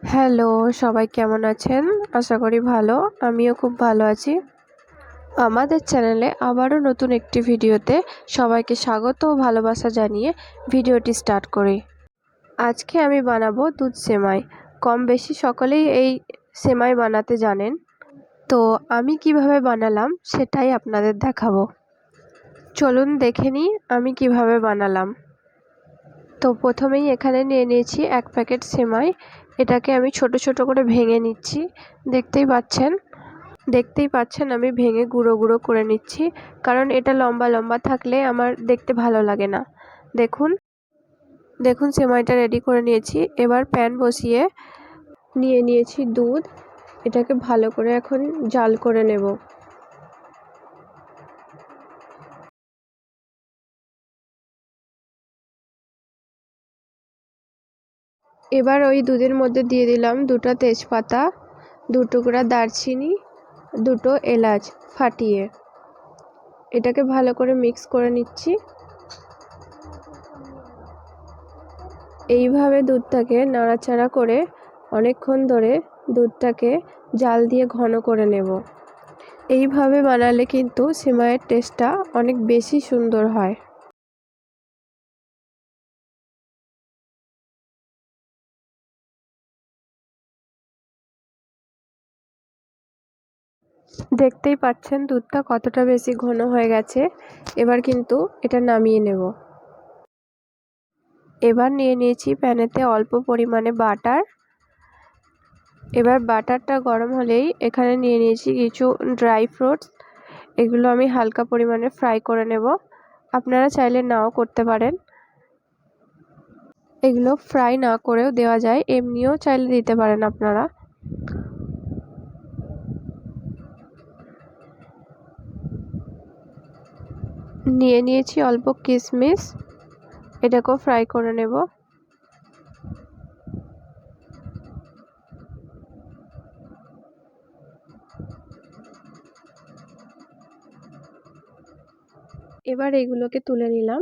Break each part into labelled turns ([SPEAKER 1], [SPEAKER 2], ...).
[SPEAKER 1] Hello, সবাই কেমন আছেন? আশা করি ভালো। আমিও খুব ভালো আছি। আমাদের চ্যানেলে আবারও নতুন একটি ভিডিওতে সবাইকে স্বাগত ও ভালোবাসা জানিয়ে ভিডিওটি স্টার্ট করি। আজকে আমি বানাবো দুধ সেমাই। কম বেশি সকলেই এই সেমাই বানাতে জানেন। তো আমি কিভাবে বানালাম সেটাই আপনাদের দেখাবো। চলুন দেখে নিই আমি কিভাবে বানালাম। তো প্রথমেই এখানে নিয়ে নিয়েছি 1 প্যাকেট সেমাই। এটাকে আমি ছোট ছোট করে ভেঙে নিচ্ছি। দেখতেই পাচ্ছেন আমি ভেঙে গুঁড়ো গুঁড়ো করে নিচ্ছি, কারণ এটা লম্বা লম্বা থাকলে আমার দেখতে ভালো লাগে না। দেখুন সেমাইটা রেডি করে নিয়েছি। এবার প্যান বসিয়ে নিয়ে নিয়েছি দুধ। এটাকে ভালো করে এখন জাল করে নেব। এবার ওই দুধের মধ্যে দিয়ে দিলাম 2টা তেজপাতা, 2 টুকরা দারচিনি, 2টো এলাচ ফাটিয়ে। এটাকে ভালো করে মিক্স করে নিচ্ছি। এইভাবে দুধটাকে নাড়াচাড়া করে অনেকক্ষণ ধরে দুধটাকে জাল দিয়ে ঘন করে নেব। এইভাবে বানালে কিন্তু সেমাইয়ের টেস্টটা অনেক বেশি সুন্দর হয়। দেখতেই পাচ্ছেন দুধটা কতটা বেশি ঘন হয়ে গেছে। এবার কিন্তু এটা নামিয়ে নেব। এবার নিয়ে নিয়েছি প্যানেতে অল্প পরিমাণে বাটার। এবার বাটারটা গরম হলেই এখানে নিয়ে নিয়েছি কিছু ড্রাই ফ্রুটস। এগুলো আমি হালকা পরিমাণে ফ্রাই করে নেব। আপনারা চাইলে নাও করতে পারেন। এগুলো ফ্রাই না করেও দেওয়া যায়, এমনিও চাইলে দিতে পারেন আপনারা। নিয়ে নিয়েছি অল্প কিশমিশ, এটাকেও ফ্রাই করে নেব। এবার এগুলোকে তুলে নিলাম।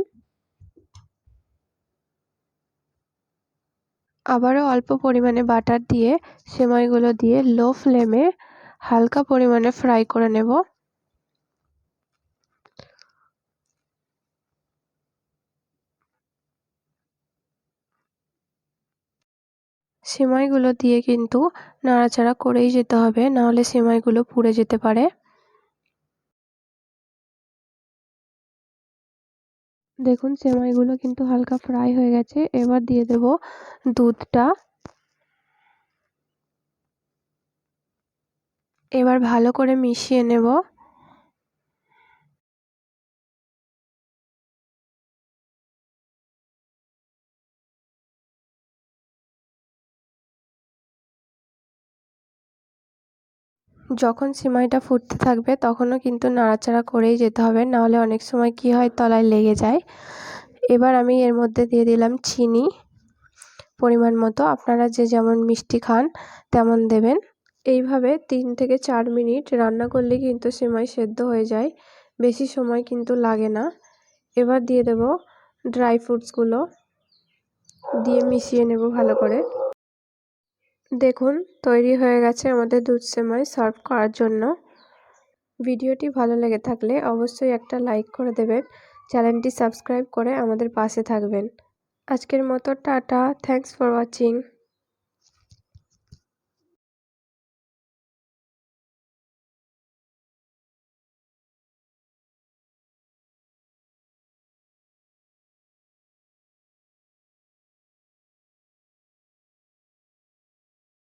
[SPEAKER 1] আবারও অল্প পরিমাণে বাটার দিয়ে সেমাইগুলো দিয়ে লো ফ্লেমে হালকা পরিমাণে ফ্রাই করে নেব। সেমাইগুলো দিয়ে কিন্তু নাড়াচাড়া করেই যেতে হবে, নাহলে সেমাইগুলো পুড়ে যেতে পারে। দেখুন সেমাইগুলো কিন্তু হালকা ফ্রাই হয়ে গেছে। এবার দিয়ে দেব দুধটা। এবার ভালো করে মিশিয়ে নেব। যখন সিমাইটা ফুটতে থাকবে তখনও কিন্তু নাড়াচাড়া করেই যেতে হবে, নাহলে অনেক সময় কি হয় তলায় লেগে যায়। এবার আমি এর মধ্যে দিয়ে দিলাম চিনি পরিমাণ মতো। আপনারা যে যেমন মিষ্টি খান তেমন দেবেন। এইভাবে 3 থেকে 4 মিনিট রান্না করলে কিন্তু সেমাই সেদ্ধ হয়ে যায়, বেশি সময় কিন্তু লাগে না। এবার দিয়ে দেব ড্রাই ফ্রুটসগুলো, দিয়ে মিশিয়ে নেব ভালো করে। দেখুন তৈরি হয়ে গেছে আমাদের দুধ সেমাই সার্ভ করার জন্য। ভিডিওটি ভালো লেগে থাকলে অবশ্যই একটা লাইক করে দেবেন। চ্যানেলটি সাবস্ক্রাইব করে আমাদের পাশে থাকবেন। আজকের মতো টাটা, থ্যাঙ্কস ফর ওয়াচিং।